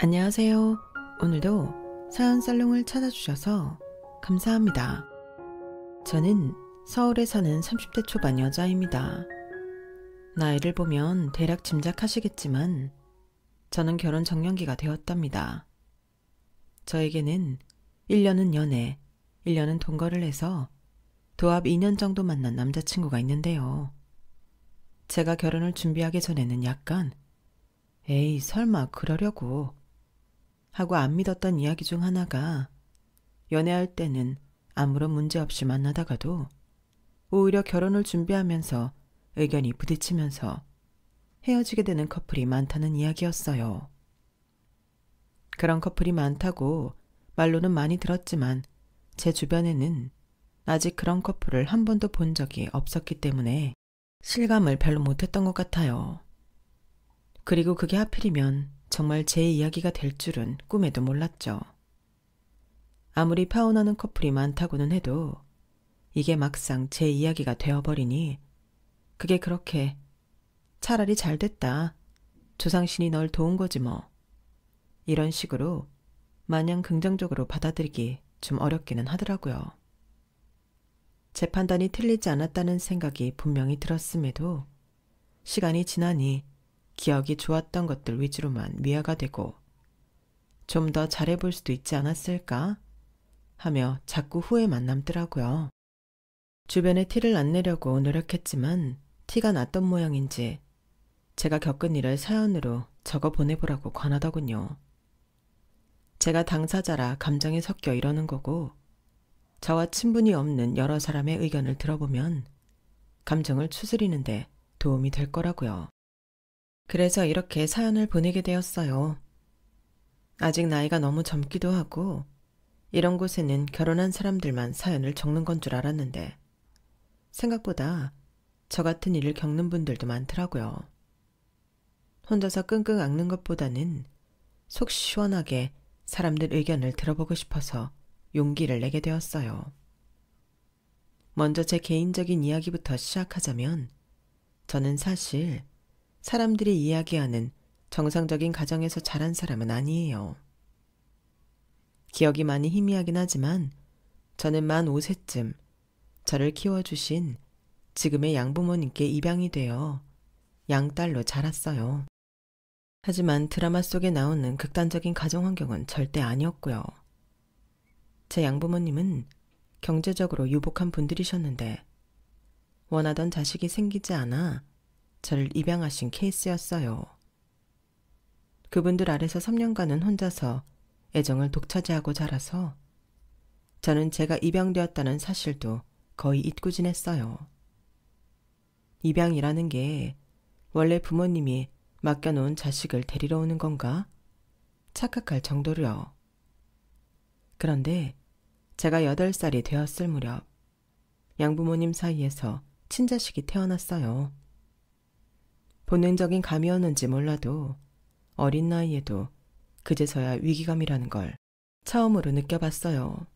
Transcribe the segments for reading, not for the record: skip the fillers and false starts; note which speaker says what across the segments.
Speaker 1: 안녕하세요. 오늘도 사연 살롱을 찾아주셔서 감사합니다. 저는 서울에 사는 30대 초반 여자입니다. 나이를 보면 대략 짐작하시겠지만 저는 결혼 정년기가 되었답니다. 저에게는 1년은 연애, 1년은 동거를 해서 도합 2년 정도 만난 남자친구가 있는데요. 제가 결혼을 준비하기 전에는 약간 에이 설마 그러려고 하고 안 믿었던 이야기 중 하나가 연애할 때는 아무런 문제 없이 만나다가도 오히려 결혼을 준비하면서 의견이 부딪히면서 헤어지게 되는 커플이 많다는 이야기였어요. 그런 커플이 많다고 말로는 많이 들었지만 제 주변에는 아직 그런 커플을 한 번도 본 적이 없었기 때문에 실감을 별로 못했던 것 같아요. 그리고 그게 하필이면 정말 제 이야기가 될 줄은 꿈에도 몰랐죠. 아무리 파혼하는 커플이 많다고는 해도 이게 막상 제 이야기가 되어버리니 그게 그렇게 차라리 잘 됐다. 조상신이 널 도운 거지 뭐. 이런 식으로 마냥 긍정적으로 받아들이기 좀 어렵기는 하더라고요. 제 판단이 틀리지 않았다는 생각이 분명히 들었음에도 시간이 지나니 기억이 좋았던 것들 위주로만 미화가 되고 좀 더 잘해볼 수도 있지 않았을까 하며 자꾸 후회만 남더라고요. 주변에 티를 안 내려고 노력했지만 티가 났던 모양인지 제가 겪은 일을 사연으로 적어 보내보라고 권하더군요. 제가 당사자라 감정에 섞여 이러는 거고 저와 친분이 없는 여러 사람의 의견을 들어보면 감정을 추스리는데 도움이 될 거라고요. 그래서 이렇게 사연을 보내게 되었어요. 아직 나이가 너무 젊기도 하고 이런 곳에는 결혼한 사람들만 사연을 적는 건 줄 알았는데 생각보다 저 같은 일을 겪는 분들도 많더라고요. 혼자서 끙끙 앓는 것보다는 속 시원하게 사람들 의견을 들어보고 싶어서 용기를 내게 되었어요. 먼저 제 개인적인 이야기부터 시작하자면 저는 사실 사람들이 이야기하는 정상적인 가정에서 자란 사람은 아니에요. 기억이 많이 희미하긴 하지만 저는 만 5세쯤 저를 키워주신 지금의 양부모님께 입양이 되어 양딸로 자랐어요. 하지만 드라마 속에 나오는 극단적인 가정 환경은 절대 아니었고요. 제 양부모님은 경제적으로 유복한 분들이셨는데 원하던 자식이 생기지 않아 저를 입양하신 케이스였어요. 그분들 아래서 3년간은 혼자서 애정을 독차지하고 자라서 저는 제가 입양되었다는 사실도 거의 잊고 지냈어요. 입양이라는 게 원래 부모님이 맡겨놓은 자식을 데리러 오는 건가? 착각할 정도로요. 그런데 제가 8살이 되었을 무렵 양부모님 사이에서 친자식이 태어났어요. 본능적인 감이었는지 몰라도 어린 나이에도 그제서야 위기감이라는 걸 처음으로 느껴봤어요.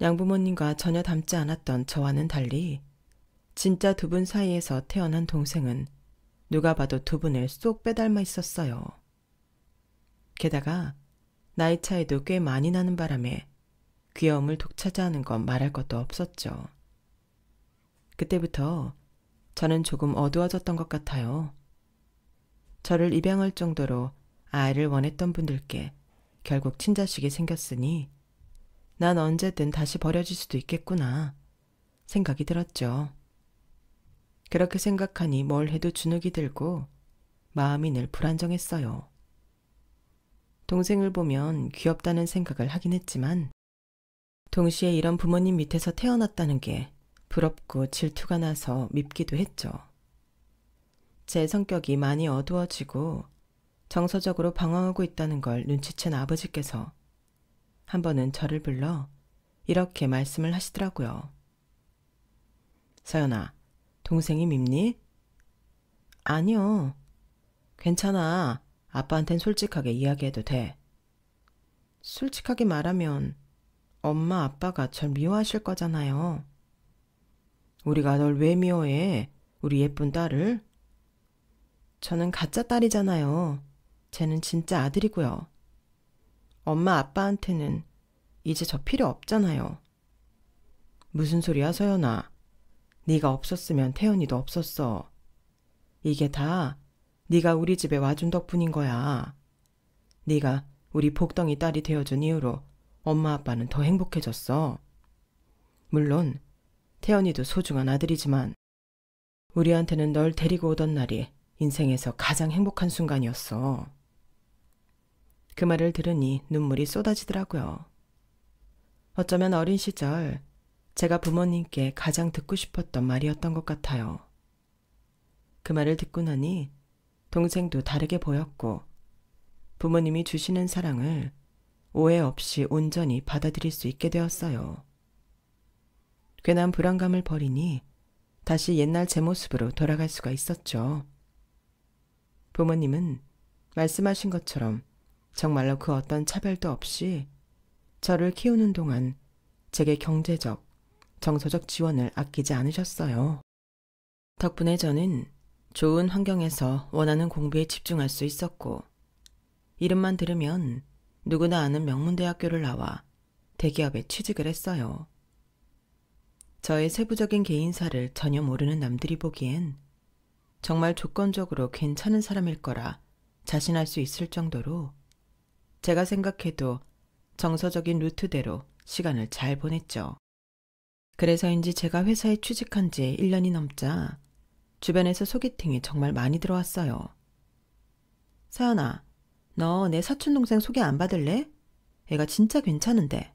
Speaker 1: 양부모님과 전혀 닮지 않았던 저와는 달리 진짜 두 분 사이에서 태어난 동생은 누가 봐도 두 분을 쏙 빼닮아 있었어요. 게다가 나이 차이도 꽤 많이 나는 바람에 귀여움을 독차지하는 건 말할 것도 없었죠. 그때부터 저는 조금 어두워졌던 것 같아요. 저를 입양할 정도로 아이를 원했던 분들께 결국 친자식이 생겼으니 난 언제든 다시 버려질 수도 있겠구나 생각이 들었죠. 그렇게 생각하니 뭘 해도 주눅이 들고 마음이 늘 불안정했어요. 동생을 보면 귀엽다는 생각을 하긴 했지만 동시에 이런 부모님 밑에서 태어났다는 게 부럽고 질투가 나서 밉기도 했죠. 제 성격이 많이 어두워지고 정서적으로 방황하고 있다는 걸 눈치챈 아버지께서 한 번은 저를 불러 이렇게 말씀을 하시더라고요. 서연아, 동생이 밉니? 아니요. 괜찮아. 아빠한텐 솔직하게 이야기해도 돼. 솔직하게 말하면 엄마 아빠가 절 미워하실 거잖아요. 우리가 널 왜 미워해? 우리 예쁜 딸을? 저는 가짜 딸이잖아요. 쟤는 진짜 아들이고요. 엄마 아빠한테는 이제 저 필요 없잖아요. 무슨 소리야, 서연아. 네가 없었으면 태연이도 없었어. 이게 다 네가 우리 집에 와준 덕분인 거야. 네가 우리 복덩이 딸이 되어준 이후로 엄마 아빠는 더 행복해졌어. 물론 태연이도 소중한 아들이지만 우리한테는 널 데리고 오던 날이 인생에서 가장 행복한 순간이었어. 그 말을 들으니 눈물이 쏟아지더라고요. 어쩌면 어린 시절 제가 부모님께 가장 듣고 싶었던 말이었던 것 같아요. 그 말을 듣고 나니 동생도 다르게 보였고 부모님이 주시는 사랑을 오해 없이 온전히 받아들일 수 있게 되었어요. 괜한 불안감을 버리니 다시 옛날 제 모습으로 돌아갈 수가 있었죠. 부모님은 말씀하신 것처럼 정말로 그 어떤 차별도 없이 저를 키우는 동안 제게 경제적, 정서적 지원을 아끼지 않으셨어요. 덕분에 저는 좋은 환경에서 원하는 공부에 집중할 수 있었고 이름만 들으면 누구나 아는 명문대학교를 나와 대기업에 취직을 했어요. 저의 세부적인 개인사를 전혀 모르는 남들이 보기엔 정말 조건적으로 괜찮은 사람일 거라 자신할 수 있을 정도로 제가 생각해도 정서적인 루트대로 시간을 잘 보냈죠. 그래서인지 제가 회사에 취직한 지 1년이 넘자 주변에서 소개팅이 정말 많이 들어왔어요. 서연아, 너 내 사촌동생 소개 안 받을래? 애가 진짜 괜찮은데.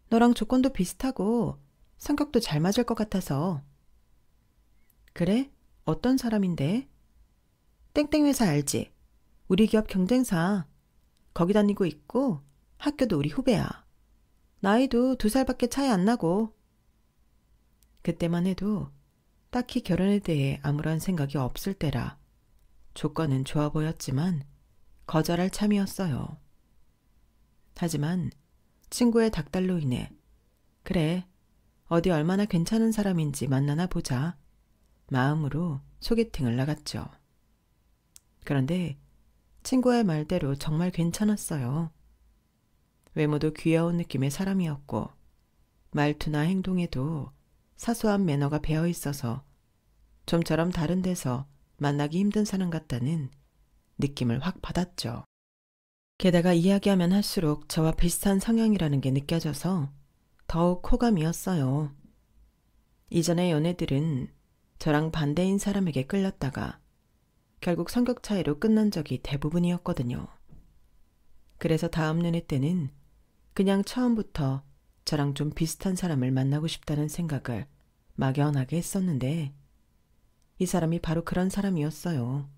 Speaker 1: 너랑 조건도 비슷하고 성격도 잘 맞을 것 같아서. 그래? 어떤 사람인데? 땡땡 회사 알지? 우리 기업 경쟁사. 거기 다니고 있고 학교도 우리 후배야. 나이도 2살밖에 차이 안 나고. 그때만 해도 딱히 결혼에 대해 아무런 생각이 없을 때라 조건은 좋아 보였지만 거절할 참이었어요. 하지만 친구의 닥달로 인해 그래, 어디 얼마나 괜찮은 사람인지 만나나 보자 마음으로 소개팅을 나갔죠. 그런데 친구의 말대로 정말 괜찮았어요. 외모도 귀여운 느낌의 사람이었고 말투나 행동에도 사소한 매너가 배어 있어서 좀처럼 다른 데서 만나기 힘든 사람 같다는 느낌을 확 받았죠. 게다가 이야기하면 할수록 저와 비슷한 성향이라는 게 느껴져서 더욱 호감이었어요. 이전의 연애들은 저랑 반대인 사람에게 끌렸다가 결국 성격 차이로 끝난 적이 대부분이었거든요. 그래서 다음 연애 때는 그냥 처음부터 저랑 좀 비슷한 사람을 만나고 싶다는 생각을 막연하게 했었는데 이 사람이 바로 그런 사람이었어요.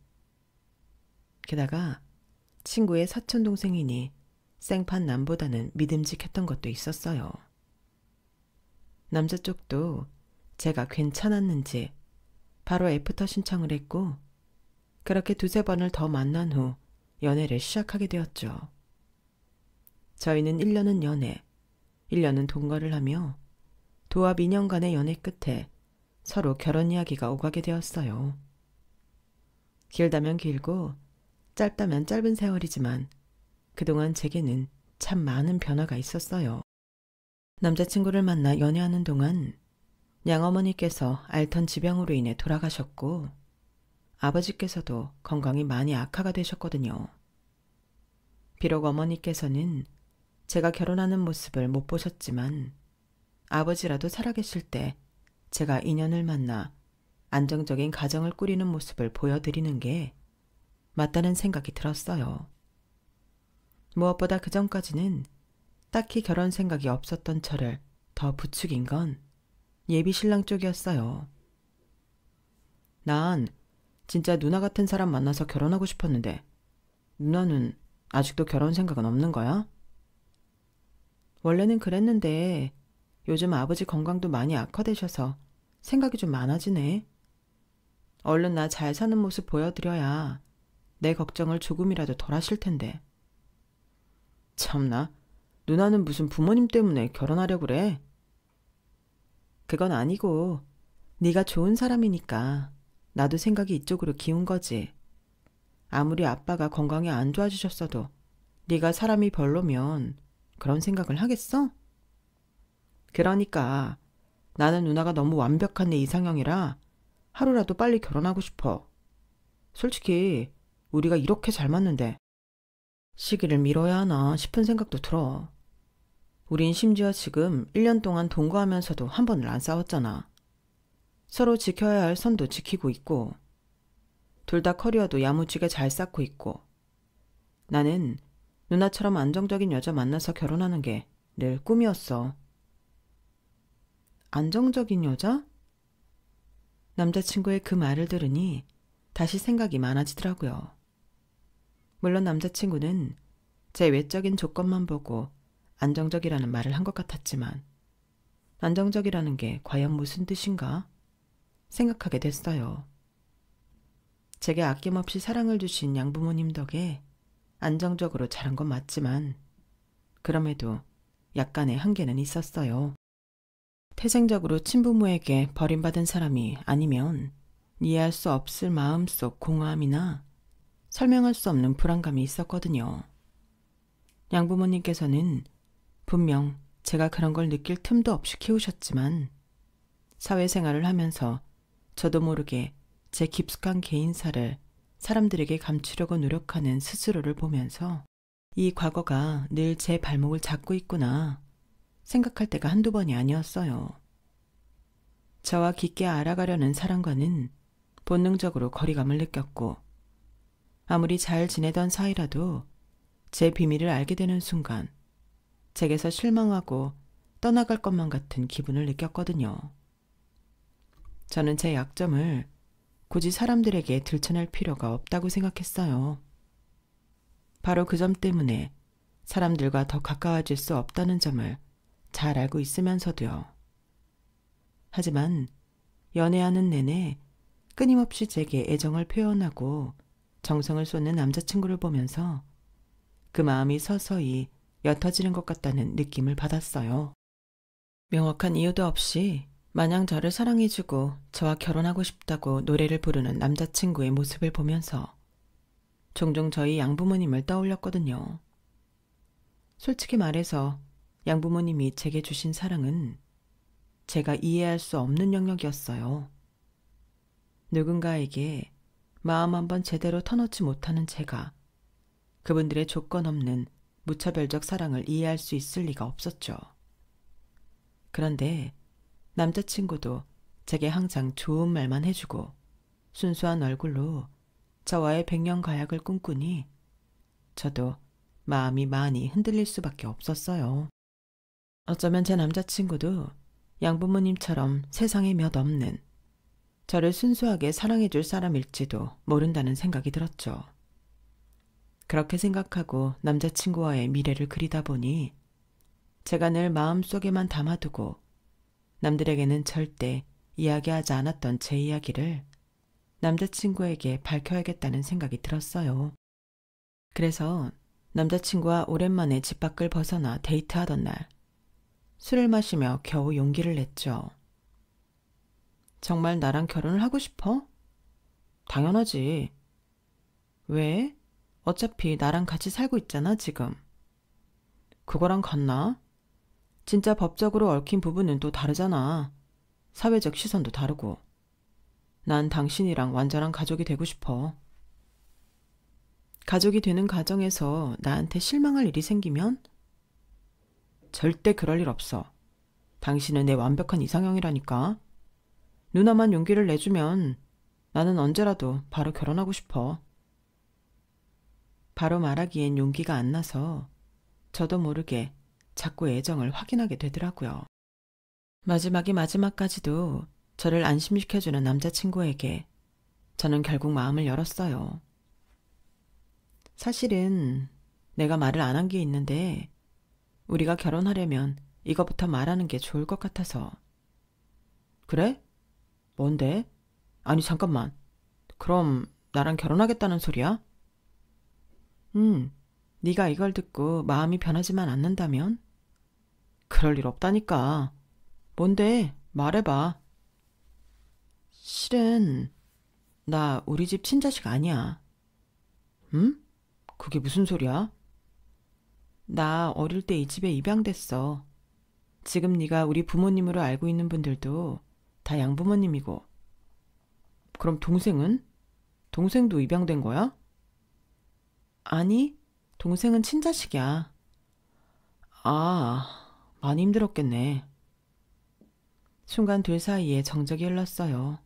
Speaker 1: 게다가 친구의 사촌동생이니 생판 남보다는 믿음직했던 것도 있었어요. 남자 쪽도 제가 괜찮았는지 바로 애프터 신청을 했고 그렇게 2-3번을 더 만난 후 연애를 시작하게 되었죠. 저희는 1년은 연애, 1년은 동거를 하며 도합 2년간의 연애 끝에 서로 결혼 이야기가 오가게 되었어요. 길다면 길고 짧다면 짧은 세월이지만 그동안 제게는 참 많은 변화가 있었어요. 남자친구를 만나 연애하는 동안 양어머니께서 앓던 지병으로 인해 돌아가셨고 아버지께서도 건강이 많이 악화가 되셨거든요. 비록 어머니께서는 제가 결혼하는 모습을 못 보셨지만 아버지라도 살아계실 때 제가 인연을 만나 안정적인 가정을 꾸리는 모습을 보여드리는 게 맞다는 생각이 들었어요. 무엇보다 그전까지는 딱히 결혼 생각이 없었던 저를 더 부추긴 건 예비 신랑 쪽이었어요. 난 진짜 누나 같은 사람 만나서 결혼하고 싶었는데 누나는 아직도 결혼 생각은 없는 거야? 원래는 그랬는데 요즘 아버지 건강도 많이 악화되셔서 생각이 좀 많아지네. 얼른 나 잘 사는 모습 보여드려야 내 걱정을 조금이라도 덜 하실 텐데. 참나, 누나는 무슨 부모님 때문에 결혼하려고 그래? 그건 아니고 네가 좋은 사람이니까 나도 생각이 이쪽으로 기운 거지. 아무리 아빠가 건강이 안 좋아지셨어도 네가 사람이 별로면 그런 생각을 하겠어? 그러니까 나는 누나가 너무 완벽한 내 이상형이라 하루라도 빨리 결혼하고 싶어. 솔직히 우리가 이렇게 잘 맞는데 시기를 미뤄야 하나 싶은 생각도 들어. 우린 심지어 지금 1년 동안 동거하면서도 한 번을 안 싸웠잖아. 서로 지켜야 할 선도 지키고 있고 둘 다 커리어도 야무지게 잘 쌓고 있고 나는 누나처럼 안정적인 여자 만나서 결혼하는 게 늘 꿈이었어. 안정적인 여자? 남자친구의 그 말을 들으니 다시 생각이 많아지더라고요. 물론 남자친구는 제 외적인 조건만 보고 안정적이라는 말을 한 것 같았지만 안정적이라는 게 과연 무슨 뜻인가 생각하게 됐어요. 제게 아낌없이 사랑을 주신 양부모님 덕에 안정적으로 자란 건 맞지만 그럼에도 약간의 한계는 있었어요. 태생적으로 친부모에게 버림받은 사람이 아니면 이해할 수 없을 마음속 공허함이나 설명할 수 없는 불안감이 있었거든요. 양부모님께서는 분명 제가 그런 걸 느낄 틈도 없이 키우셨지만 사회생활을 하면서 저도 모르게 제 깊숙한 개인사를 사람들에게 감추려고 노력하는 스스로를 보면서 이 과거가 늘 제 발목을 잡고 있구나 생각할 때가 한두 번이 아니었어요. 저와 깊게 알아가려는 사람과는 본능적으로 거리감을 느꼈고 아무리 잘 지내던 사이라도 제 비밀을 알게 되는 순간 제게서 실망하고 떠나갈 것만 같은 기분을 느꼈거든요. 저는 제 약점을 굳이 사람들에게 들춰낼 필요가 없다고 생각했어요. 바로 그 점 때문에 사람들과 더 가까워질 수 없다는 점을 잘 알고 있으면서도요. 하지만 연애하는 내내 끊임없이 제게 애정을 표현하고 정성을 쏟는 남자친구를 보면서 그 마음이 서서히 옅어지는 것 같다는 느낌을 받았어요. 명확한 이유도 없이 마냥 저를 사랑해주고 저와 결혼하고 싶다고 노래를 부르는 남자친구의 모습을 보면서 종종 저희 양부모님을 떠올렸거든요. 솔직히 말해서 양부모님이 제게 주신 사랑은 제가 이해할 수 없는 영역이었어요. 누군가에게 마음 한번 제대로 터놓지 못하는 제가 그분들의 조건 없는 무차별적 사랑을 이해할 수 있을 리가 없었죠. 그런데 남자친구도 제게 항상 좋은 말만 해주고 순수한 얼굴로 저와의 백년가약을 꿈꾸니 저도 마음이 많이 흔들릴 수밖에 없었어요. 어쩌면 제 남자친구도 양부모님처럼 세상에 몇 없는 저를 순수하게 사랑해줄 사람일지도 모른다는 생각이 들었죠. 그렇게 생각하고 남자친구와의 미래를 그리다 보니 제가 늘 마음속에만 담아두고 남들에게는 절대 이야기하지 않았던 제 이야기를 남자친구에게 밝혀야겠다는 생각이 들었어요. 그래서 남자친구와 오랜만에 집 밖을 벗어나 데이트하던 날 술을 마시며 겨우 용기를 냈죠. 정말 나랑 결혼을 하고 싶어? 당연하지. 왜? 어차피 나랑 같이 살고 있잖아, 지금. 그거랑 같나? 진짜 법적으로 얽힌 부분은 또 다르잖아. 사회적 시선도 다르고. 난 당신이랑 완전한 가족이 되고 싶어. 가족이 되는 과정에서 나한테 실망할 일이 생기면? 절대 그럴 일 없어. 당신은 내 완벽한 이상형이라니까. 누나만 용기를 내주면 나는 언제라도 바로 결혼하고 싶어. 바로 말하기엔 용기가 안 나서 저도 모르게 자꾸 애정을 확인하게 되더라고요. 마지막이 마지막까지도 저를 안심시켜주는 남자친구에게 저는 결국 마음을 열었어요. 사실은 내가 말을 안 한 게 있는데 우리가 결혼하려면 이거부터 말하는 게 좋을 것 같아서. 그래? 뭔데? 아니 잠깐만. 그럼 나랑 결혼하겠다는 소리야? 네가 이걸 듣고 마음이 변하지만 않는다면? 그럴 일 없다니까. 뭔데? 말해봐. 실은 나 우리 집 친자식 아니야. 응? 그게 무슨 소리야? 나 어릴 때 이 집에 입양됐어. 지금 네가 우리 부모님으로 알고 있는 분들도 다 양부모님이고. 그럼 동생은? 동생도 입양된 거야? 아니, 동생은 친자식이야. 아, 많이 힘들었겠네. 순간 둘 사이에 정적이 흘렀어요.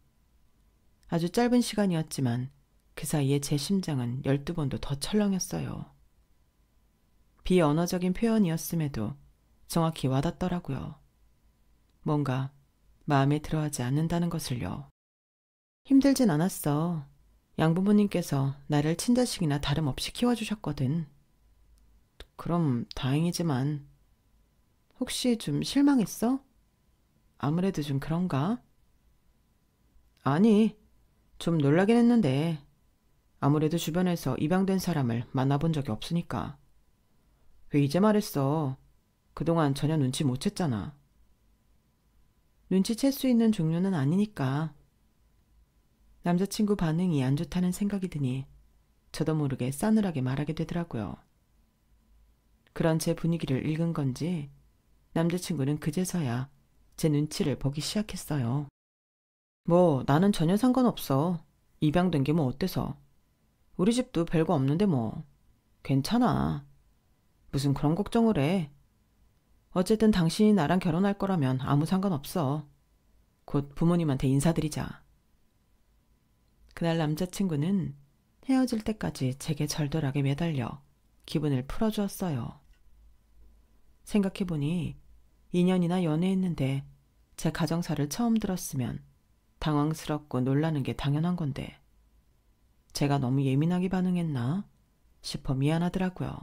Speaker 1: 아주 짧은 시간이었지만 그 사이에 제 심장은 12번도 더 철렁했어요. 비언어적인 표현이었음에도 정확히 와닿더라고요. 뭔가 마음에 들어하지 않는다는 것을요. 힘들진 않았어. 양부모님께서 나를 친자식이나 다름없이 키워주셨거든. 그럼 다행이지만 혹시 좀 실망했어? 아무래도 좀 그런가? 아니, 좀 놀라긴 했는데 아무래도 주변에서 입양된 사람을 만나본 적이 없으니까. 왜 이제 말했어? 그동안 전혀 눈치 못 챘잖아. 눈치챌 수 있는 종류는 아니니까. 남자친구 반응이 안 좋다는 생각이 드니 저도 모르게 싸늘하게 말하게 되더라고요. 그런 제 분위기를 읽은 건지 남자친구는 그제서야 제 눈치를 보기 시작했어요. 뭐 나는 전혀 상관없어. 입양된 게 뭐 어때서. 우리 집도 별거 없는데 뭐. 괜찮아. 무슨 그런 걱정을 해. 어쨌든 당신이 나랑 결혼할 거라면 아무 상관없어. 곧 부모님한테 인사드리자. 그날 남자친구는 헤어질 때까지 제게 절절하게 매달려 기분을 풀어주었어요. 생각해보니 2년이나 연애했는데 제 가정사를 처음 들었으면 당황스럽고 놀라는 게 당연한 건데 제가 너무 예민하게 반응했나 싶어 미안하더라고요.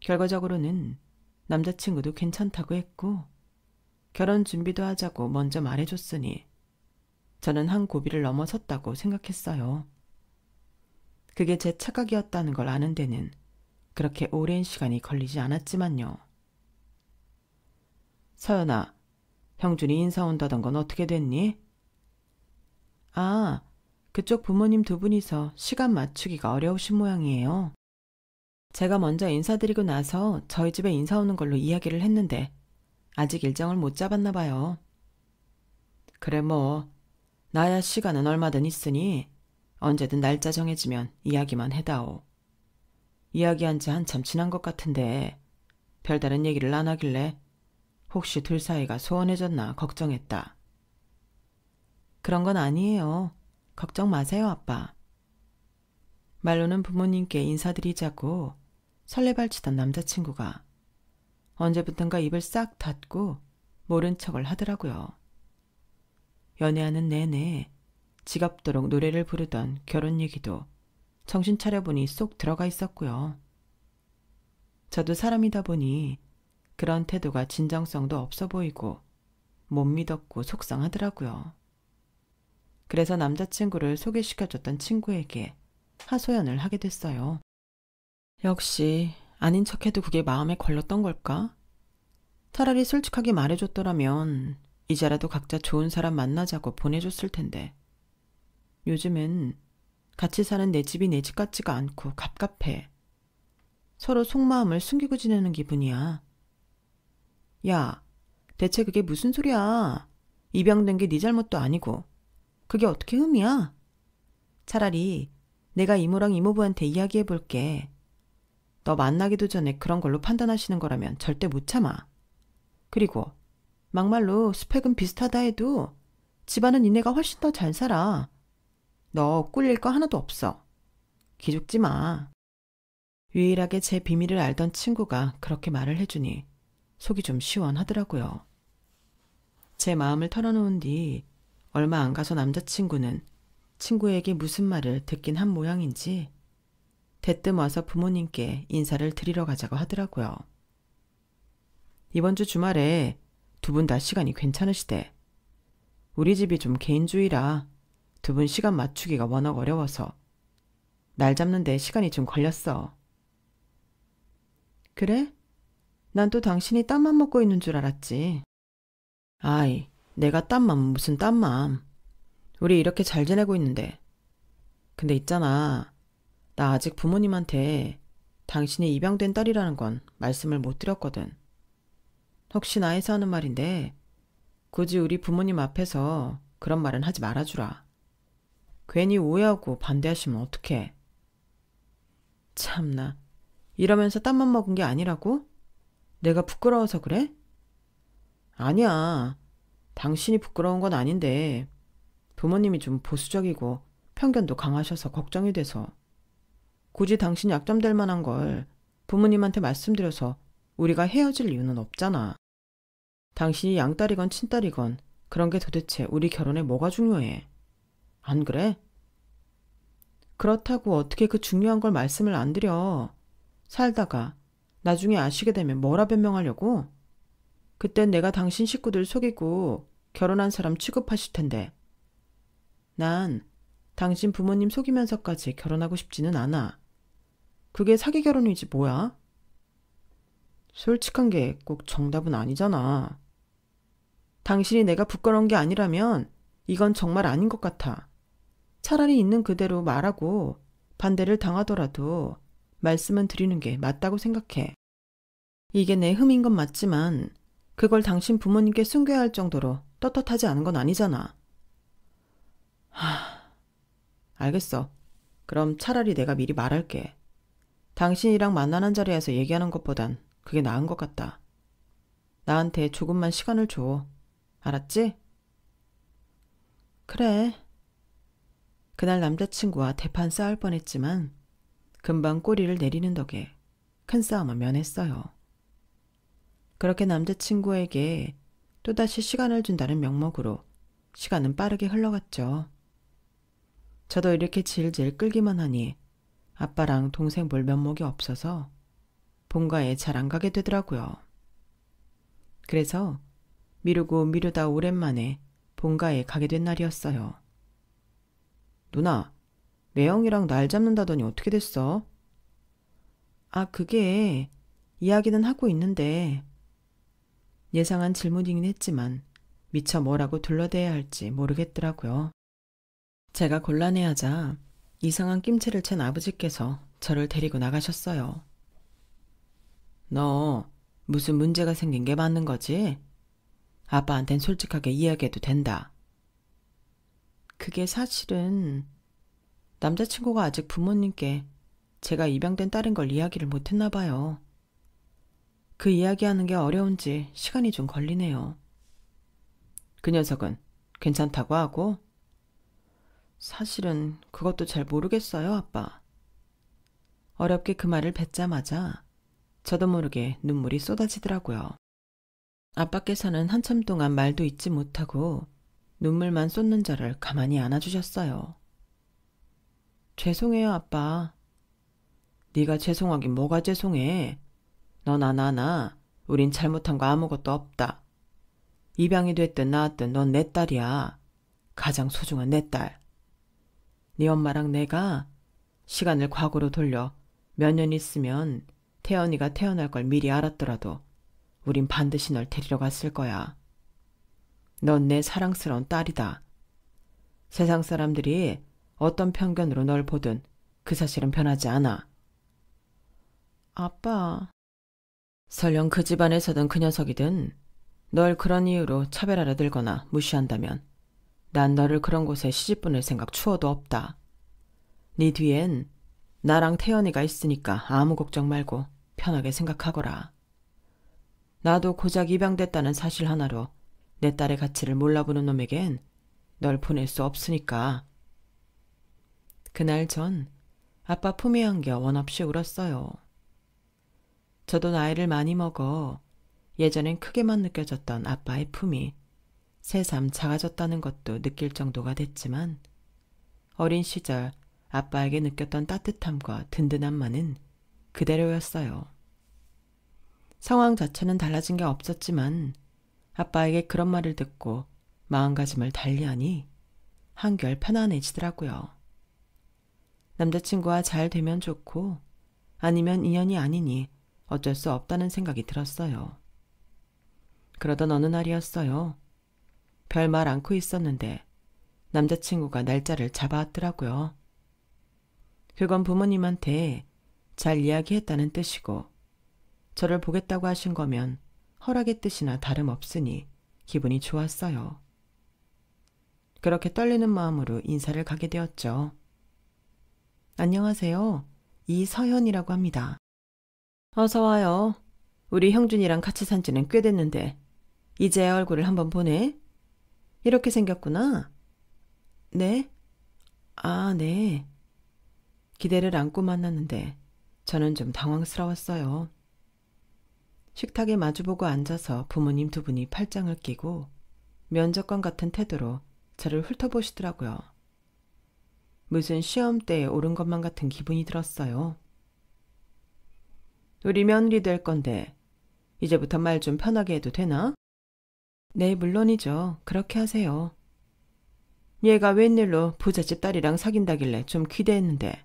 Speaker 1: 결과적으로는 남자친구도 괜찮다고 했고 결혼 준비도 하자고 먼저 말해줬으니 저는 한 고비를 넘어섰다고 생각했어요. 그게 제 착각이었다는 걸 아는 데는 그렇게 오랜 시간이 걸리지 않았지만요. 서연아, 형준이 인사 온다던 건 어떻게 됐니? 아, 그쪽 부모님 두 분이서 시간 맞추기가 어려우신 모양이에요. 제가 먼저 인사드리고 나서 저희 집에 인사 오는 걸로 이야기를 했는데 아직 일정을 못 잡았나 봐요. 그래 뭐, 나야 시간은 얼마든 있으니 언제든 날짜 정해지면 이야기만 해다오. 이야기한 지 한참 지난 것 같은데 별다른 얘기를 안 하길래 혹시 둘 사이가 소원해졌나 걱정했다. 그런 건 아니에요. 걱정 마세요, 아빠. 말로는 부모님께 인사드리자고 설레발치던 남자친구가 언제부턴가 입을 싹 닫고 모른 척을 하더라고요. 연애하는 내내 지겹도록 노래를 부르던 결혼 얘기도 정신 차려보니 쏙 들어가 있었고요. 저도 사람이다 보니 그런 태도가 진정성도 없어 보이고 못 믿었고 속상하더라고요. 그래서 남자친구를 소개시켜줬던 친구에게 하소연을 하게 됐어요. 역시 아닌 척해도 그게 마음에 걸렸던 걸까? 차라리 솔직하게 말해줬더라면 이제라도 각자 좋은 사람 만나자고 보내줬을 텐데. 요즘은 같이 사는 내 집이 내 집 같지가 않고 갑갑해. 서로 속마음을 숨기고 지내는 기분이야. 야, 대체 그게 무슨 소리야? 입양된 게 네 잘못도 아니고. 그게 어떻게 흠이야? 차라리 내가 이모랑 이모부한테 이야기해볼게. 너 만나기도 전에 그런 걸로 판단하시는 거라면 절대 못 참아. 그리고 막말로 스펙은 비슷하다 해도 집안은 니네가 훨씬 더 잘 살아. 너 꿀릴 거 하나도 없어. 기죽지 마. 유일하게 제 비밀을 알던 친구가 그렇게 말을 해주니 속이 좀 시원하더라고요. 제 마음을 털어놓은 뒤 얼마 안 가서 남자친구는 친구에게 무슨 말을 듣긴 한 모양인지 대뜸 와서 부모님께 인사를 드리러 가자고 하더라고요. 이번 주 주말에 두 분 다 시간이 괜찮으시대. 우리 집이 좀 개인주의라 두 분 시간 맞추기가 워낙 어려워서 날 잡는데 시간이 좀 걸렸어. 그래? 난 또 당신이 땀만 먹고 있는 줄 알았지. 아이, 내가 땀만 무슨 땀만. 우리 이렇게 잘 지내고 있는데. 근데 있잖아. 나 아직 부모님한테 당신이 입양된 딸이라는 건 말씀을 못 드렸거든. 혹시나 해서 하는 말인데 굳이 우리 부모님 앞에서 그런 말은 하지 말아주라. 괜히 오해하고 반대하시면 어떡해. 참나, 이러면서 땀만 먹은 게 아니라고? 내가 부끄러워서 그래? 아니야. 당신이 부끄러운 건 아닌데 부모님이 좀 보수적이고 편견도 강하셔서 걱정이 돼서. 굳이 당신이 약점될 만한 걸 부모님한테 말씀드려서 우리가 헤어질 이유는 없잖아. 당신이 양딸이건 친딸이건 그런 게 도대체 우리 결혼에 뭐가 중요해? 안 그래? 그렇다고 어떻게 그 중요한 걸 말씀을 안 드려. 살다가 나중에 아시게 되면 뭐라 변명하려고? 그땐 내가 당신 식구들 속이고 결혼한 사람 취급하실 텐데. 난 당신 부모님 속이면서까지 결혼하고 싶지는 않아. 그게 사기 결혼이지 뭐야? 솔직한 게 꼭 정답은 아니잖아. 당신이 내가 부끄러운 게 아니라면 이건 정말 아닌 것 같아. 차라리 있는 그대로 말하고 반대를 당하더라도 말씀은 드리는 게 맞다고 생각해. 이게 내 흠인 건 맞지만 그걸 당신 부모님께 숨겨야 할 정도로 떳떳하지 않은 건 아니잖아. 알겠어. 그럼 차라리 내가 미리 말할게. 당신이랑 만나는 자리에서 얘기하는 것보단 그게 나은 것 같다. 나한테 조금만 시간을 줘. 알았지? 그래. 그날 남자친구와 대판 싸울 뻔했지만 금방 꼬리를 내리는 덕에 큰 싸움은 면했어요. 그렇게 남자친구에게 또다시 시간을 준다는 명목으로 시간은 빠르게 흘러갔죠. 저도 이렇게 질질 끌기만 하니 아빠랑 동생 볼 면목이 없어서 본가에 잘 안 가게 되더라고요. 그래서 미루고 미루다 오랜만에 본가에 가게 된 날이었어요. 누나, 매형이랑 날 잡는다더니 어떻게 됐어? 아, 그게 이야기는 하고 있는데. 예상한 질문이긴 했지만 미처 뭐라고 둘러대야 할지 모르겠더라고요. 제가 곤란해하자 이상한 낌새를 챈 아버지께서 저를 데리고 나가셨어요. 너 무슨 문제가 생긴 게 맞는 거지? 아빠한텐 솔직하게 이야기해도 된다. 그게 사실은 남자친구가 아직 부모님께 제가 입양된 딸인 걸 이야기를 못했나 봐요. 그 이야기하는 게 어려운지 시간이 좀 걸리네요. 그 녀석은 괜찮다고 하고? 사실은 그것도 잘 모르겠어요, 아빠. 어렵게 그 말을 뱉자마자 저도 모르게 눈물이 쏟아지더라고요. 아빠께서는 한참 동안 말도 잇지 못하고 눈물만 쏟는 저를 가만히 안아주셨어요. 죄송해요, 아빠. 네가 죄송하긴 뭐가 죄송해. 너나 나나 우린 잘못한 거 아무것도 없다. 입양이 됐든 낳았든 넌 내 딸이야. 가장 소중한 내 딸. 네 엄마랑 내가 시간을 과거로 돌려 몇 년 있으면 태연이가 태어날 걸 미리 알았더라도 우린 반드시 널 데리러 갔을 거야. 넌 내 사랑스러운 딸이다. 세상 사람들이 어떤 편견으로 널 보든 그 사실은 변하지 않아. 아빠. 설령 그 집안에서든 그 녀석이든 널 그런 이유로 차별하려 들거나 무시한다면 난 너를 그런 곳에 시집 보낼 생각 추워도 없다. 네 뒤엔 나랑 태연이가 있으니까 아무 걱정 말고 편하게 생각하거라. 나도 고작 입양됐다는 사실 하나로 내 딸의 가치를 몰라보는 놈에겐 널 보낼 수 없으니까. 그날 전 아빠 품에 안겨 원없이 울었어요. 저도 나이를 많이 먹어 예전엔 크게만 느껴졌던 아빠의 품이 새삼 작아졌다는 것도 느낄 정도가 됐지만 어린 시절 아빠에게 느꼈던 따뜻함과 든든함만은 그대로였어요. 상황 자체는 달라진 게 없었지만 아빠에게 그런 말을 듣고 마음가짐을 달리하니 한결 편안해지더라고요. 남자친구와 잘 되면 좋고 아니면 인연이 아니니 어쩔 수 없다는 생각이 들었어요. 그러던 어느 날이었어요. 별말 않고 있었는데 남자친구가 날짜를 잡아왔더라고요. 그건 부모님한테 잘 이야기했다는 뜻이고 저를 보겠다고 하신 거면 허락의 뜻이나 다름없으니 기분이 좋았어요. 그렇게 떨리는 마음으로 인사를 가게 되었죠. 안녕하세요. 이서현이라고 합니다. 어서 와요. 우리 형준이랑 같이 산 지는 꽤 됐는데 이제야 얼굴을 한번 보네. 이렇게 생겼구나. 네? 아, 네. 기대를 안고 만났는데 저는 좀 당황스러웠어요. 식탁에 마주보고 앉아서 부모님 두 분이 팔짱을 끼고 면접관 같은 태도로 저를 훑어보시더라고요. 무슨 시험대에 오른 것만 같은 기분이 들었어요. 우리 며느리 될 건데 이제부터 말 좀 편하게 해도 되나? 네, 물론이죠. 그렇게 하세요. 얘가 웬일로 부잣집 딸이랑 사귄다길래 좀 기대했는데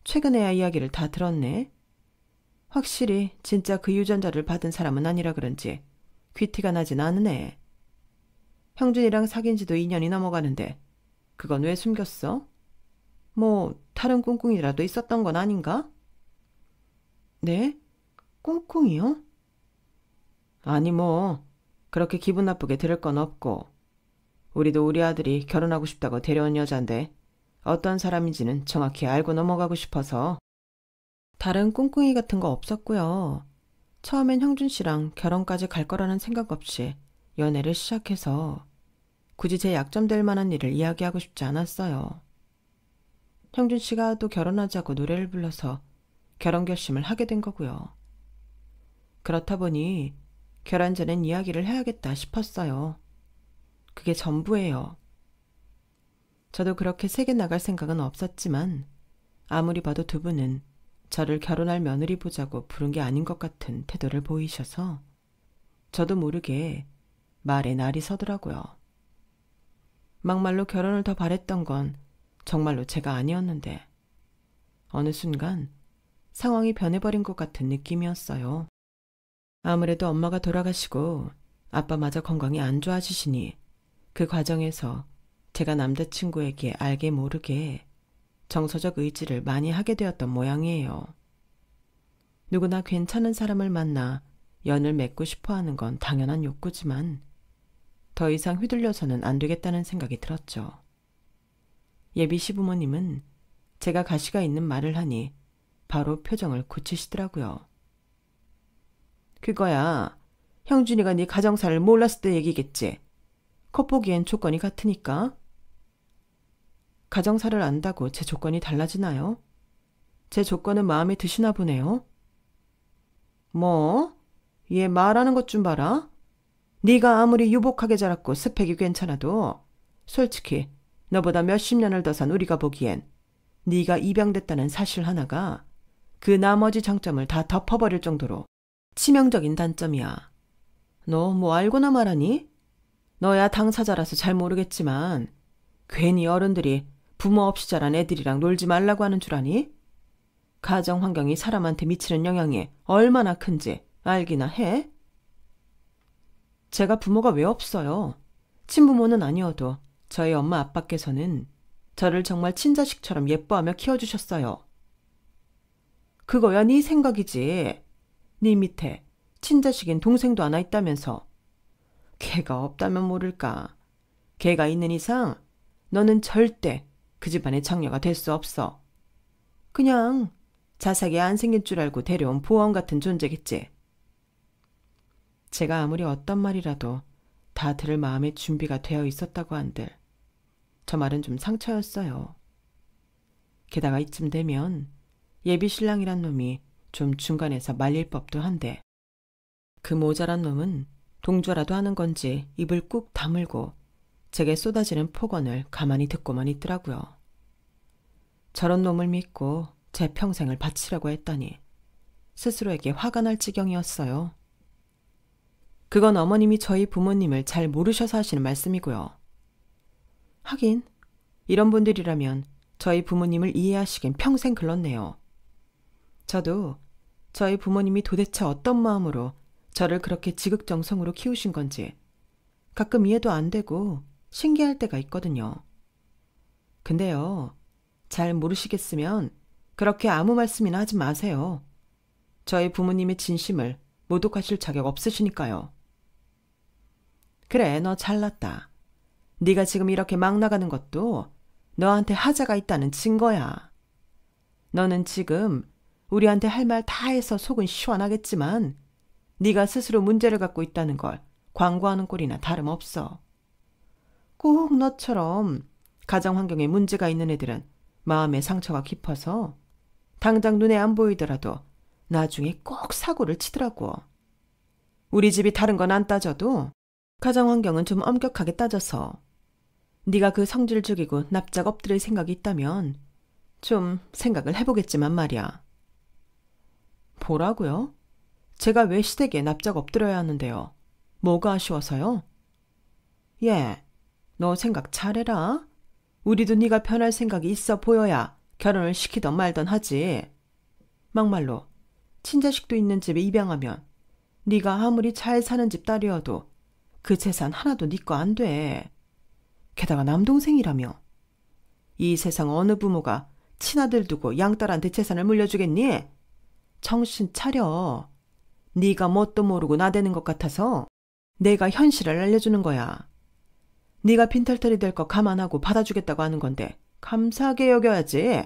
Speaker 1: 최근에야 이야기를 다 들었네. 확실히 진짜 그 유전자를 받은 사람은 아니라 그런지 귀티가 나진 않으네. 형준이랑 사귄 지도 2년이 넘어가는데 그건 왜 숨겼어? 뭐 다른 꿍꿍이라도 있었던 건 아닌가? 네? 꿍꿍이요? 아니 뭐 그렇게 기분 나쁘게 들을 건 없고 우리도 우리 아들이 결혼하고 싶다고 데려온 여잔데 어떤 사람인지는 정확히 알고 넘어가고 싶어서. 다른 꿍꿍이 같은 거 없었고요. 처음엔 형준 씨랑 결혼까지 갈 거라는 생각 없이 연애를 시작해서 굳이 제 약점 될 만한 일을 이야기하고 싶지 않았어요. 형준 씨가 또 결혼하자고 노래를 불러서 결혼 결심을 하게 된 거고요. 그렇다 보니 결혼 전엔 이야기를 해야겠다 싶었어요. 그게 전부예요. 저도 그렇게 세게 나갈 생각은 없었지만 아무리 봐도 두 분은 저를 결혼할 며느리 보자고 부른 게 아닌 것 같은 태도를 보이셔서 저도 모르게 말에 날이 서더라고요. 막말로 결혼을 더 바랬던 건 정말로 제가 아니었는데 어느 순간 상황이 변해버린 것 같은 느낌이었어요. 아무래도 엄마가 돌아가시고 아빠마저 건강이 안 좋아지시니 그 과정에서 제가 남자친구에게 알게 모르게 정서적 의지를 많이 하게 되었던 모양이에요. 누구나 괜찮은 사람을 만나 연을 맺고 싶어 하는 건 당연한 욕구지만 더 이상 휘둘려서는 안 되겠다는 생각이 들었죠. 예비 시부모님은 제가 가시가 있는 말을 하니 바로 표정을 고치시더라고요. 그거야 형준이가 네 가정사를 몰랐을 때 얘기겠지. 겉보기엔 조건이 같으니까. 가정사를 안다고 제 조건이 달라지나요? 제 조건은 마음에 드시나 보네요. 뭐? 얘 말하는 것 좀 봐라. 네가 아무리 유복하게 자랐고 스펙이 괜찮아도 솔직히 너보다 몇십 년을 더 산 우리가 보기엔 네가 입양됐다는 사실 하나가 그 나머지 장점을 다 덮어버릴 정도로 치명적인 단점이야. 너 뭐 알고나 말하니? 너야 당사자라서 잘 모르겠지만 괜히 어른들이 부모 없이 자란 애들이랑 놀지 말라고 하는 줄 아니? 가정 환경이 사람한테 미치는 영향이 얼마나 큰지 알기나 해? 제가 부모가 왜 없어요? 친부모는 아니어도 저희 엄마 아빠께서는 저를 정말 친자식처럼 예뻐하며 키워주셨어요. 그거야 네 생각이지. 네 밑에 친자식인 동생도 하나 있다면서. 걔가 없다면 모를까. 걔가 있는 이상 너는 절대 그 집안의 장녀가 될 수 없어. 그냥 자세하게 안 생긴 줄 알고 데려온 보험 같은 존재겠지. 제가 아무리 어떤 말이라도 다 들을 마음의 준비가 되어 있었다고 한들 저 말은 좀 상처였어요. 게다가 이쯤 되면 예비 신랑이란 놈이 좀 중간에서 말릴 법도 한데 그 모자란 놈은 동조라도 하는 건지 입을 꾹 다물고 제게 쏟아지는 폭언을 가만히 듣고만 있더라고요. 저런 놈을 믿고 제 평생을 바치라고 했다니 스스로에게 화가 날 지경이었어요. 그건 어머님이 저희 부모님을 잘 모르셔서 하시는 말씀이고요. 하긴 이런 분들이라면 저희 부모님을 이해하시긴 평생 글렀네요. 저도 저희 부모님이 도대체 어떤 마음으로 저를 그렇게 지극정성으로 키우신 건지 가끔 이해도 안 되고 신기할 때가 있거든요. 근데요, 잘 모르시겠으면 그렇게 아무 말씀이나 하지 마세요. 저희 부모님의 진심을 모독하실 자격 없으시니까요. 그래, 너 잘났다. 네가 지금 이렇게 막 나가는 것도 너한테 하자가 있다는 증거야. 너는 지금 우리한테 할 말 다 해서 속은 시원하겠지만 네가 스스로 문제를 갖고 있다는 걸 광고하는 꼴이나 다름없어. 꼭 너처럼 가정 환경에 문제가 있는 애들은 마음의 상처가 깊어서 당장 눈에 안 보이더라도 나중에 꼭 사고를 치더라고. 우리 집이 다른 건 안 따져도 가정 환경은 좀 엄격하게 따져서 네가 그 성질 죽이고 납작 엎드릴 생각이 있다면 좀 생각을 해보겠지만 말이야. 뭐라고요? 제가 왜 시댁에 납작 엎드려야 하는데요? 뭐가 아쉬워서요? 예, 너 생각 잘해라. 우리도 네가 편할 생각이 있어 보여야 결혼을 시키던 말던 하지. 막말로 친자식도 있는 집에 입양하면 네가 아무리 잘 사는 집 딸이어도 그 재산 하나도 네 거 안 돼. 게다가 남동생이라며. 이 세상 어느 부모가 친아들 두고 양딸한테 재산을 물려주겠니? 정신 차려. 네가 뭣도 모르고 나대는 것 같아서 내가 현실을 알려주는 거야. 네가 빈털터리 될 거 감안하고 받아주겠다고 하는 건데 감사하게 여겨야지.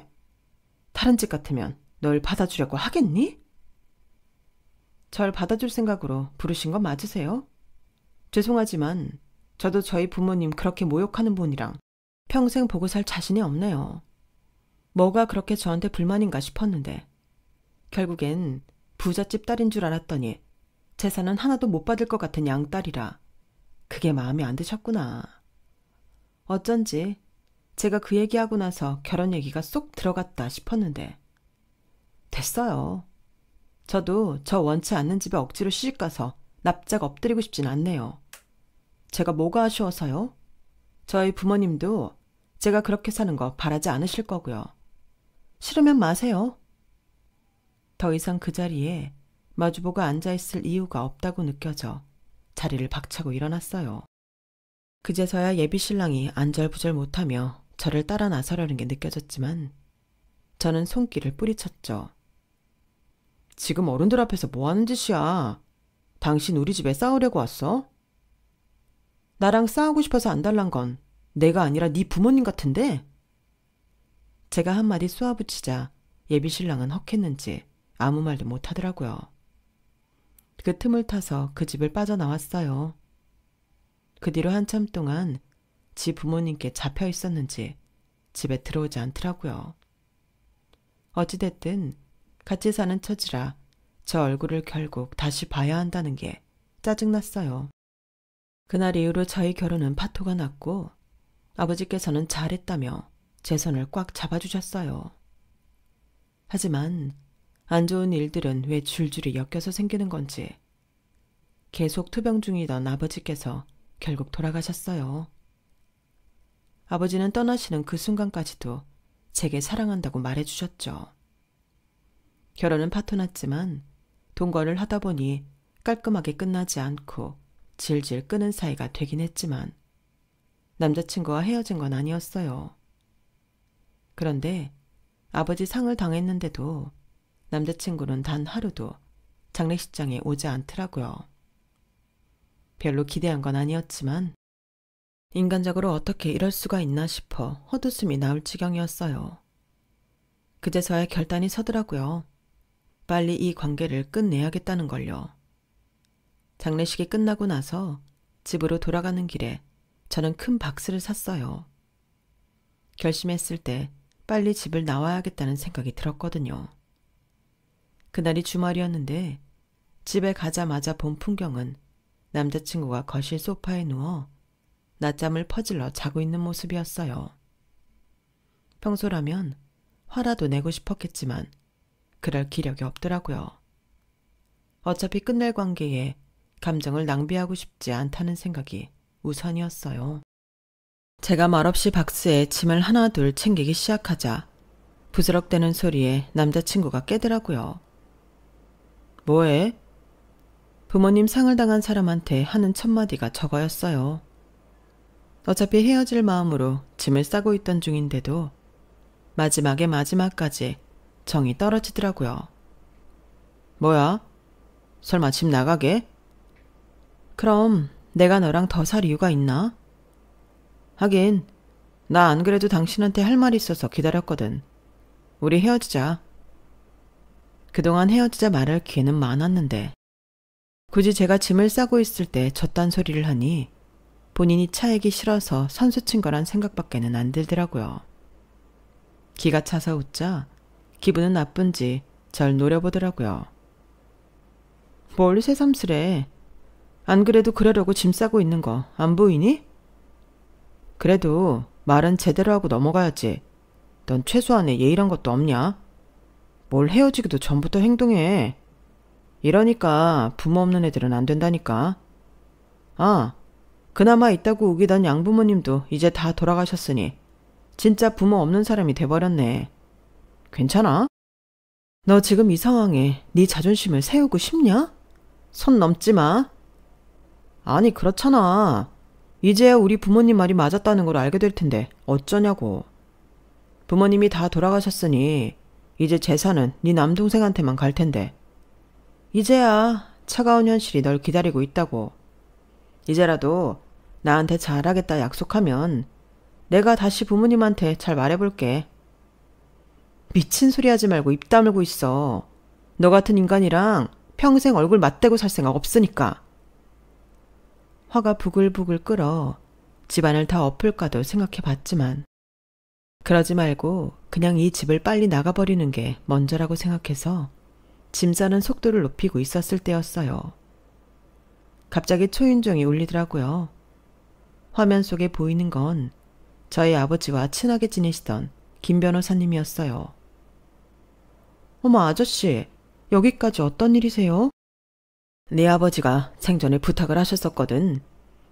Speaker 1: 다른 집 같으면 널 받아주려고 하겠니? 절 받아줄 생각으로 부르신 거 맞으세요? 죄송하지만 저도 저희 부모님 그렇게 모욕하는 분이랑 평생 보고 살 자신이 없네요. 뭐가 그렇게 저한테 불만인가 싶었는데 결국엔 부잣집 딸인 줄 알았더니 재산은 하나도 못 받을 것 같은 양딸이라 그게 마음에 안 드셨구나. 어쩐지 제가 그 얘기하고 나서 결혼 얘기가 쏙 들어갔다 싶었는데 됐어요. 저도 저 원치 않는 집에 억지로 시집가서 납작 엎드리고 싶진 않네요. 제가 뭐가 아쉬워서요? 저희 부모님도 제가 그렇게 사는 거 바라지 않으실 거고요. 싫으면 마세요. 더 이상 그 자리에 마주보고 앉아있을 이유가 없다고 느껴져 자리를 박차고 일어났어요. 그제서야 예비신랑이 안절부절 못하며 저를 따라 나서려는 게 느껴졌지만 저는 손길을 뿌리쳤죠. 지금 어른들 앞에서 뭐 하는 짓이야? 당신 우리 집에 싸우려고 왔어? 나랑 싸우고 싶어서 안달난 건 내가 아니라 네 부모님 같은데? 제가 한마디 쏘아붙이자 예비신랑은 헉했는지 아무 말도 못하더라고요. 그 틈을 타서 그 집을 빠져나왔어요. 그 뒤로 한참 동안 지 부모님께 잡혀 있었는지 집에 들어오지 않더라고요. 어찌됐든 같이 사는 처지라 저 얼굴을 결국 다시 봐야 한다는 게 짜증났어요. 그날 이후로 저희 결혼은 파토가 났고 아버지께서는 잘했다며 제 손을 꽉 잡아주셨어요. 하지만 안 좋은 일들은 왜 줄줄이 엮여서 생기는 건지 계속 투병 중이던 아버지께서 결국 돌아가셨어요. 아버지는 떠나시는 그 순간까지도 제게 사랑한다고 말해주셨죠. 결혼은 파토났지만 동거를 하다 보니 깔끔하게 끝나지 않고 질질 끄는 사이가 되긴 했지만 남자친구와 헤어진 건 아니었어요. 그런데 아버지 상을 당했는데도 남자친구는 단 하루도 장례식장에 오지 않더라고요. 별로 기대한 건 아니었지만 인간적으로 어떻게 이럴 수가 있나 싶어 헛웃음이 나올 지경이었어요. 그제서야 결단이 서더라고요. 빨리 이 관계를 끝내야겠다는 걸요. 장례식이 끝나고 나서 집으로 돌아가는 길에 저는 큰 박스를 샀어요. 결심했을 때 빨리 집을 나와야겠다는 생각이 들었거든요. 그날이 주말이었는데 집에 가자마자 본 풍경은 남자친구가 거실 소파에 누워 낮잠을 퍼질러 자고 있는 모습이었어요. 평소라면 화라도 내고 싶었겠지만 그럴 기력이 없더라고요. 어차피 끝낼 관계에 감정을 낭비하고 싶지 않다는 생각이 우선이었어요. 제가 말없이 박스에 짐을 하나둘 챙기기 시작하자 부스럭대는 소리에 남자친구가 깨더라고요. 뭐해? 부모님 상을 당한 사람한테 하는 첫마디가 저거였어요. 어차피 헤어질 마음으로 짐을 싸고 있던 중인데도 마지막에 마지막까지 정이 떨어지더라고요. 뭐야? 설마 집 나가게? 그럼 내가 너랑 더 살 이유가 있나? 하긴 나 안 그래도 당신한테 할 말이 있어서 기다렸거든. 우리 헤어지자. 그동안 헤어지자 말할 기회는 많았는데 굳이 제가 짐을 싸고 있을 때 저딴 소리를 하니 본인이 차이기 싫어서 선수 친 거란 생각밖에는 안 들더라고요. 기가 차서 웃자 기분은 나쁜지 절 노려보더라고요. 뭘 새삼스레. 안 그래도 그러려고 짐 싸고 있는 거 안 보이니? 그래도 말은 제대로 하고 넘어가야지. 넌 최소한의 예의란 것도 없냐? 뭘 헤어지기도 전부터 행동해. 이러니까 부모 없는 애들은 안 된다니까. 아, 그나마 있다고 우기던 양부모님도 이제 다 돌아가셨으니 진짜 부모 없는 사람이 돼버렸네. 괜찮아? 너 지금 이 상황에 네 자존심을 세우고 싶냐? 손 넘지 마. 아니 그렇잖아. 이제야 우리 부모님 말이 맞았다는 걸 알게 될 텐데 어쩌냐고. 부모님이 다 돌아가셨으니 이제 재산은 네 남동생한테만 갈 텐데 이제야 차가운 현실이 널 기다리고 있다고. 이제라도 나한테 잘하겠다 약속하면 내가 다시 부모님한테 잘 말해볼게. 미친 소리 하지 말고 입 다물고 있어. 너 같은 인간이랑 평생 얼굴 맞대고 살 생각 없으니까. 화가 부글부글 끓어 집안을 다 엎을까도 생각해봤지만 그러지 말고 그냥 이 집을 빨리 나가버리는 게 먼저라고 생각해서 짐 싸는 속도를 높이고 있었을 때였어요. 갑자기 초인종이 울리더라고요. 화면 속에 보이는 건 저희 아버지와 친하게 지내시던 김 변호사님이었어요. 어머 아저씨, 여기까지 어떤 일이세요? 네 아버지가 생전에 부탁을 하셨었거든.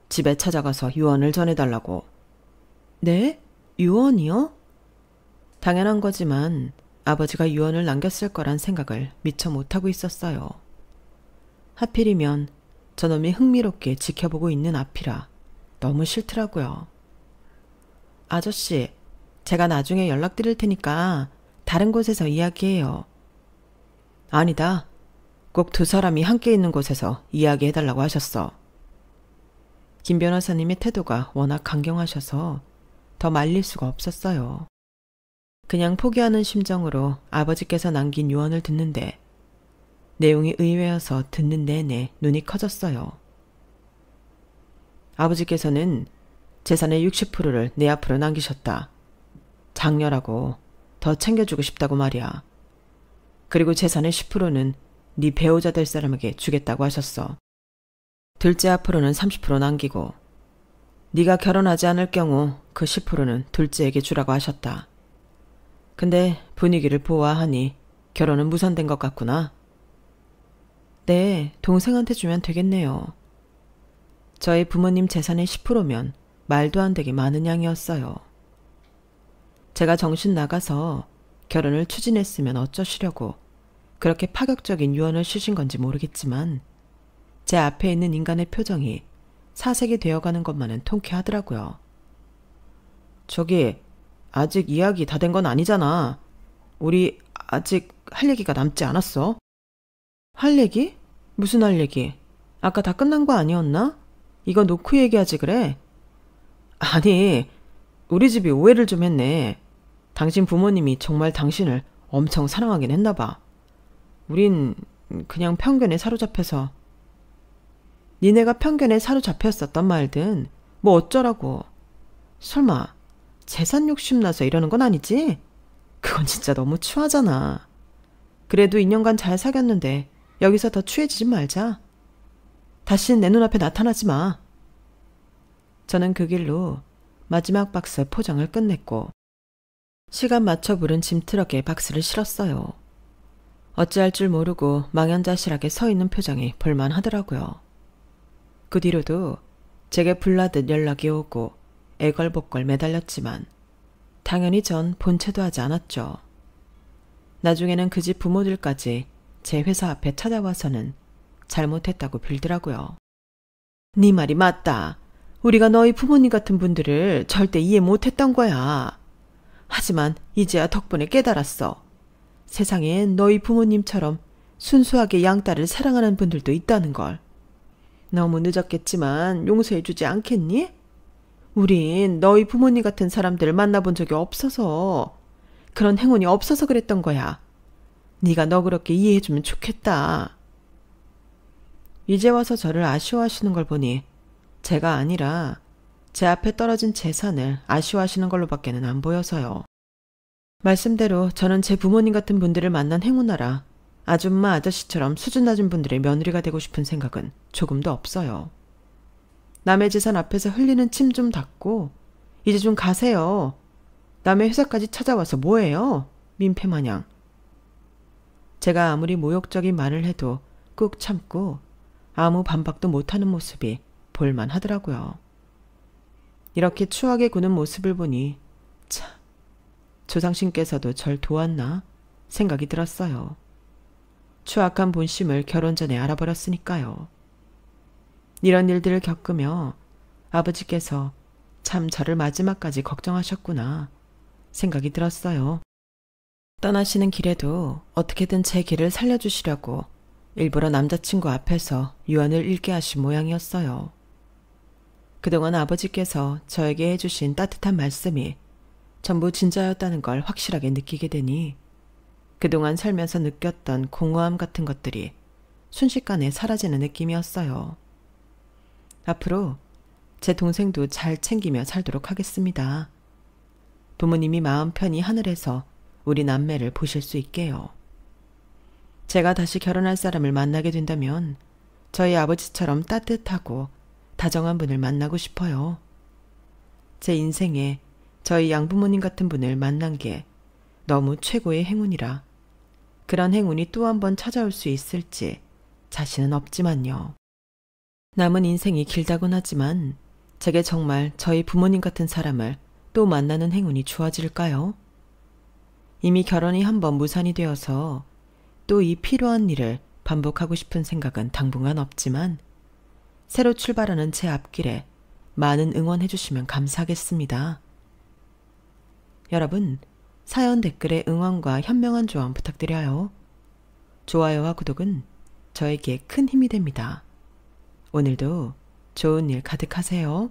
Speaker 1: 집에 찾아가서 유언을 전해달라고. 네? 유언이요? 당연한 거지만 아버지가 유언을 남겼을 거란 생각을 미처 못하고 있었어요. 하필이면 저놈이 흥미롭게 지켜보고 있는 앞이라 너무 싫더라고요. 아저씨, 제가 나중에 연락드릴 테니까 다른 곳에서 이야기해요. 아니다. 꼭 두 사람이 함께 있는 곳에서 이야기해달라고 하셨어. 김 변호사님의 태도가 워낙 강경하셔서 더 말릴 수가 없었어요. 그냥 포기하는 심정으로 아버지께서 남긴 유언을 듣는데 내용이 의외여서 듣는 내내 눈이 커졌어요. 아버지께서는 재산의 60%를 내 앞으로 남기셨다. 장녀라고 더 챙겨주고 싶다고 말이야. 그리고 재산의 10%는 네 배우자 될 사람에게 주겠다고 하셨어. 둘째 앞으로는 30% 남기고 네가 결혼하지 않을 경우 그 10%는 둘째에게 주라고 하셨다. 근데 분위기를 보아하니 결혼은 무산된 것 같구나. 네, 동생한테 주면 되겠네요. 저희 부모님 재산의 10%면 말도 안 되게 많은 양이었어요. 제가 정신 나가서 결혼을 추진했으면 어쩌시려고 그렇게 파격적인 유언을 쓰신 건지 모르겠지만 제 앞에 있는 인간의 표정이 사색이 되어가는 것만은 통쾌하더라고요. 저기 아직 이야기 다 된 건 아니잖아. 우리 아직 할 얘기가 남지 않았어. 할 얘기? 무슨 할 얘기? 아까 다 끝난 거 아니었나? 이거 놓고 얘기하지 그래? 아니, 우리 집이 오해를 좀 했네. 당신 부모님이 정말 당신을 엄청 사랑하긴 했나 봐. 우린 그냥 편견에 사로잡혀서. 니네가 편견에 사로잡혔었단 말든 뭐 어쩌라고. 설마 재산 욕심나서 이러는 건 아니지? 그건 진짜 너무 추하잖아. 그래도 2년간 잘 사귀었는데 여기서 더 추해지지 말자. 다신 내 눈앞에 나타나지 마. 저는 그 길로 마지막 박스 포장을 끝냈고 시간 맞춰 부른 짐트럭에 박스를 실었어요. 어찌할 줄 모르고 망연자실하게 서 있는 표정이 볼만하더라고요. 그 뒤로도 제게 불나듯 연락이 오고 애걸복걸 매달렸지만 당연히 전 본체도 하지 않았죠. 나중에는 그 집 부모들까지 제 회사 앞에 찾아와서는 잘못했다고 빌더라고요. 네 말이 맞다. 우리가 너희 부모님 같은 분들을 절대 이해 못했던 거야. 하지만 이제야 덕분에 깨달았어. 세상에 너희 부모님처럼 순수하게 양딸을 사랑하는 분들도 있다는 걸. 너무 늦었겠지만 용서해주지 않겠니? 우린 너희 부모님 같은 사람들을 만나본 적이 없어서, 그런 행운이 없어서 그랬던 거야. 네가 너그럽게 이해해주면 좋겠다. 이제 와서 저를 아쉬워하시는 걸 보니 제가 아니라 제 앞에 떨어진 재산을 아쉬워하시는 걸로밖에는 안 보여서요. 말씀대로 저는 제 부모님 같은 분들을 만난 행운아라 아줌마 아저씨처럼 수준 낮은 분들의 며느리가 되고 싶은 생각은 조금도 없어요. 남의 재산 앞에서 흘리는 침 좀 닦고 이제 좀 가세요. 남의 회사까지 찾아와서 뭐해요? 민폐마냥. 제가 아무리 모욕적인 말을 해도 꾹 참고 아무 반박도 못하는 모습이 볼만하더라고요. 이렇게 추하게 구는 모습을 보니 참, 조상신께서도 절 도왔나 생각이 들었어요. 추악한 본심을 결혼 전에 알아버렸으니까요. 이런 일들을 겪으며 아버지께서 참 저를 마지막까지 걱정하셨구나 생각이 들었어요. 떠나시는 길에도 어떻게든 제 길을 살려주시려고 일부러 남자친구 앞에서 유언을 읽게 하신 모양이었어요. 그동안 아버지께서 저에게 해주신 따뜻한 말씀이 전부 진짜였다는 걸 확실하게 느끼게 되니 그동안 살면서 느꼈던 공허함 같은 것들이 순식간에 사라지는 느낌이었어요. 앞으로 제 동생도 잘 챙기며 살도록 하겠습니다. 부모님이 마음 편히 하늘에서 우리 남매를 보실 수 있게요. 제가 다시 결혼할 사람을 만나게 된다면 저희 아버지처럼 따뜻하고 다정한 분을 만나고 싶어요. 제 인생에 저희 양부모님 같은 분을 만난 게 너무 최고의 행운이라 그런 행운이 또 한 번 찾아올 수 있을지 자신은 없지만요. 남은 인생이 길다곤 하지만 제게 정말 저희 부모님 같은 사람을 또 만나는 행운이 주어질까요? 이미 결혼이 한 번 무산이 되어서 또 이 필요한 일을 반복하고 싶은 생각은 당분간 없지만 새로 출발하는 제 앞길에 많은 응원해 주시면 감사하겠습니다. 여러분, 사연 댓글에 응원과 현명한 조언 부탁드려요. 좋아요와 구독은 저에게 큰 힘이 됩니다. 오늘도 좋은 일 가득하세요.